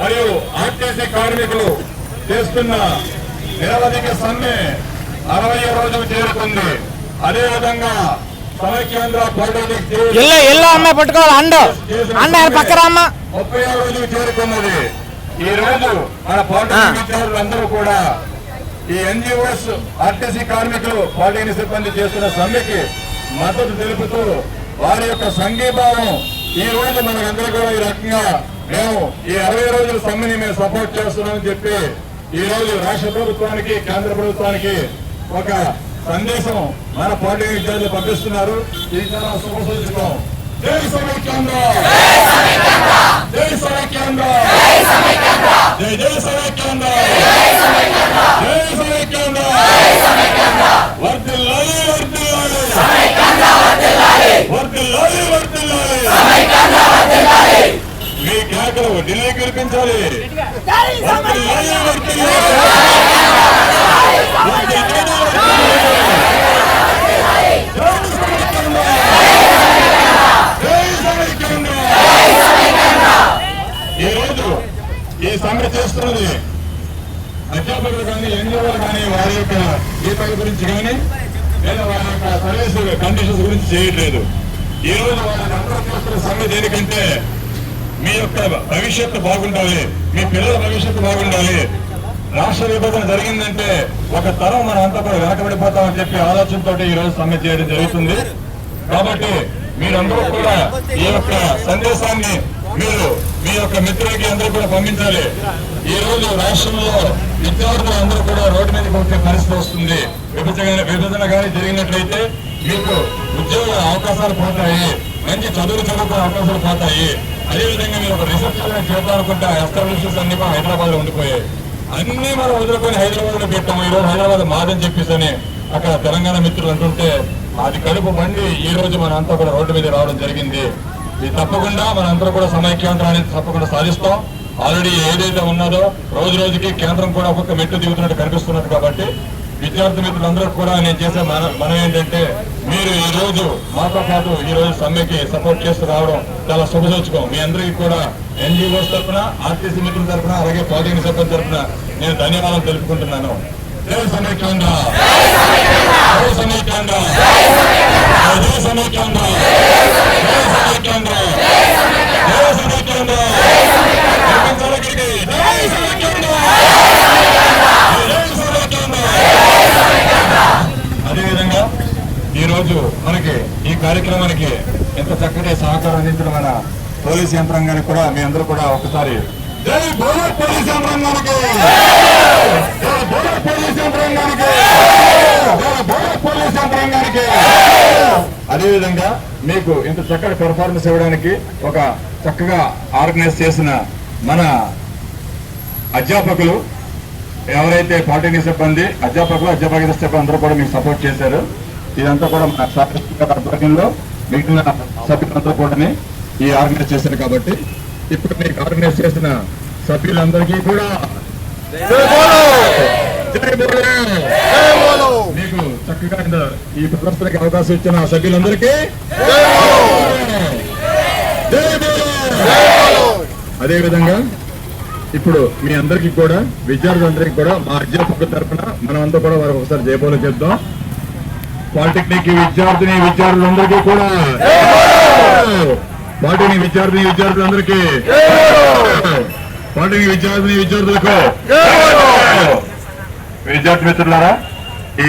మరియు ఆర్టీసీ కార్మికులు చేస్తున్న నిరవధిక సమ్మె 60వ రోజుకు చేరుకుంది. అదేవిధంగా సమైక్యాంధ్ర పోరాటానికి 30వ రోజుకు చేరుకున్నది. ఈ రోజు మన పోరాట విద్యార్థులందరూ కూడా ఈ ఎన్జిఓస్ ఆర్టీసీ కార్మికులు పాలిటెక్నిక్ సిబ్బంది చేస్తున్న సమ్మెకి మద్దతు తెలుపుతూ వారి యొక్క సంఘీభావం ఈ రోజు మనకందరూ కూడా ఈ రకంగా మేము ఈ 60 రోజుల సమ్మెని మేము సపోర్ట్ చేస్తున్నామని చెప్పి ఈ రోజు రాష్ట్ర ప్రభుత్వానికి కేంద్ర ప్రభుత్వానికి ఒక సందేశం మన పాలిటెక్నిక్ విద్యార్థులు పంపిస్తున్నారు. ఇది చాలా శుభసూచకం. జై సమైక్యాంధ్ర, జై సమైక్యాంధ్ర, జై జై సమైక్యాంధ్ర, జై సమైక్యాంధ్ర, వర్ధిల్లాలి వర్ధిల్లాలి, వర్ధిల్లాలి వర్ధిల్లాలి, మీ కేకలు ఢిల్లీ వినిపించాలి. వర్ధిల్లాలి వర్ధిల్లాలి, ఈ రోజు ఈ సమ్మె చేస్తున్నది అధ్యాపకులు కానీ ఎన్జిఓలు కానీ వారి యొక్క జీతాల గురించి కానీ లేదా వారి యొక్క సర్వీస్ కండిషన్స్ గురించి చేయట్లేదు. ఈ రోజు వాళ్ళందరూ చేస్తున్న సమ్మె దేనికంటే మీ యొక్క భవిష్యత్తు బాగుండాలి, మీ పిల్లల భవిష్యత్తు బాగుండాలి. రాష్ట్ర విభజన జరిగిందంటే ఒక తరం మనం అంతా కూడా వెనకబడిపోతామని చెప్పి ఆలోచనతో ఈ రోజు సమ్మె చేయడం జరుగుతుంది. కాబట్టి మీరందరూ కూడా ఈ యొక్క సందేశాన్ని మీరు మీ యొక్క మిత్రులకి అందరూ కూడా పంపించాలి. ఈ రోజు రాష్ట్రంలో విద్యార్థులు అందరూ కూడా రోడ్డు మీదకి వచ్చే పరిస్థితి వస్తుంది. విభజన కానీ జరిగినట్లయితే మీకు ఉద్యోగ అవకాశాలు పోతాయి, మంచి చదువులు చదువుకునే అవకాశాలు పోతాయి. అదేవిధంగా మీరు ఒక రీసెర్చ్ చేద్దాం అనుకుంటే ఎస్టాబ్లిష్మెంట్స్ అన్ని కూడా హైదరాబాద్ లో ఉండిపోయాయి. అన్ని మనం వదులుకొని హైదరాబాద్ లో పెట్టాము. ఈ రోజు హైదరాబాద్ మాదని చెప్పేసి అక్కడ తెలంగాణ మిత్రులు అంటుంటే అది కడుపు మండి ఈ రోజు మనంతా కూడా రోడ్డు మీద రావడం జరిగింది. ఇది తప్పకుండా మనందరూ కూడా సమైక్యాంధ్ర అనేది తప్పకుండా సాధిస్తాం. ఆల్రెడీ ఏదైతే ఉన్నదో రోజు రోజుకి కేంద్రం కూడా ఒక్కొక్క మెట్టు దిగుతున్నట్టు కనిపిస్తున్నట్టు. కాబట్టి విద్యార్థి మిత్రులందరూ కూడా నేను చేసే మనం ఏంటంటే మీరు ఈ రోజు మాతో పాటు ఈ రోజు సమ్మెకి సపోర్ట్ చేస్తూ రావడం చాలా శుభసూచకం. మీ అందరికీ కూడా ఎన్జిఓస్ తరఫున, ఆర్టీసీ మిత్రుల తరఫున, అలాగే పాలిటెక్నిక్ సిబ్బంది తరఫున నేను ధన్యవాదాలు తెలుపుకుంటున్నాను. జై సమైక్యాంధ్ర, జై సమైక్యాంధ్ర, జై సమైక్యాంధ్ర, జై సమైక్యాంధ్ర, జై సమైక్యాంధ్ర, అదేవిధంగా ఈ రోజు మనకి ఈ కార్యక్రమానికి ఎంత చక్కటి సహకారం అందించడం మన పోలీస్ యంత్రాంగానికి కూడా మీ అందరూ కూడా ఒకసారి జై భారత్ పోలీస్ యంత్రాంగానికి, జై భారత్ పోలీస్ యంత్రాంగానికి, జై భారత్ పోలీస్ యంత్రాంగానికి. అదేవిధంగా మీకు ఇంత చక్కటి పెర్ఫార్మెన్స్ ఇవ్వడానికి ఒక చక్కగా ఆర్గనైజ్ చేసిన మన అధ్యాపకులు ఎవరైతే పాలిటెక్నిక్ సిబ్బంది అధ్యాపకులు అధ్యాపక సిబ్బంది అందరూ కూడా మీకు సపోర్ట్ చేశారు. ఇదంతా కూడా మన ఆధ్వర్యంలో మిగిలిన సభ్యులందరూ కూడా ఈ ఆర్గనైజ్ చేశారు. కాబట్టి ఇప్పుడు మీకు ఆర్గనైజ్ చేసిన సభ్యులందరికీ కూడా మీకు చక్కగా ఈ ప్రదర్శనకి అవకాశం ఇచ్చిన సభ్యులందరికీ అదేవిధంగా ఇప్పుడు మీ అందరికీ కూడా విద్యార్థులందరికీ కూడా మా అధ్యాపకుల తరఫున మనమంతా కూడా వారికి ఒకసారి జయబోలు చెప్తాం. పాలిటెక్నిక్ విద్యార్థులందరికీ కూడా, పాలిటెక్నిక్ విద్యార్థులందరికీ, పాలిటెక్నిక్ విద్యార్థులకు విద్యార్థి మిత్రులారా, ఈ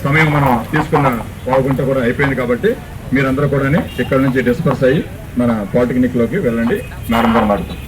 సమయం మనం తీసుకున్న పావుగంట కూడా అయిపోయింది. కాబట్టి మీరందరూ కూడా ఇక్కడ నుంచి డిస్పర్స్ అయ్యి మన పాలిటెక్నిక్ లోకి వెళ్ళండి. మేడం గారు మాట్లాడుతాం.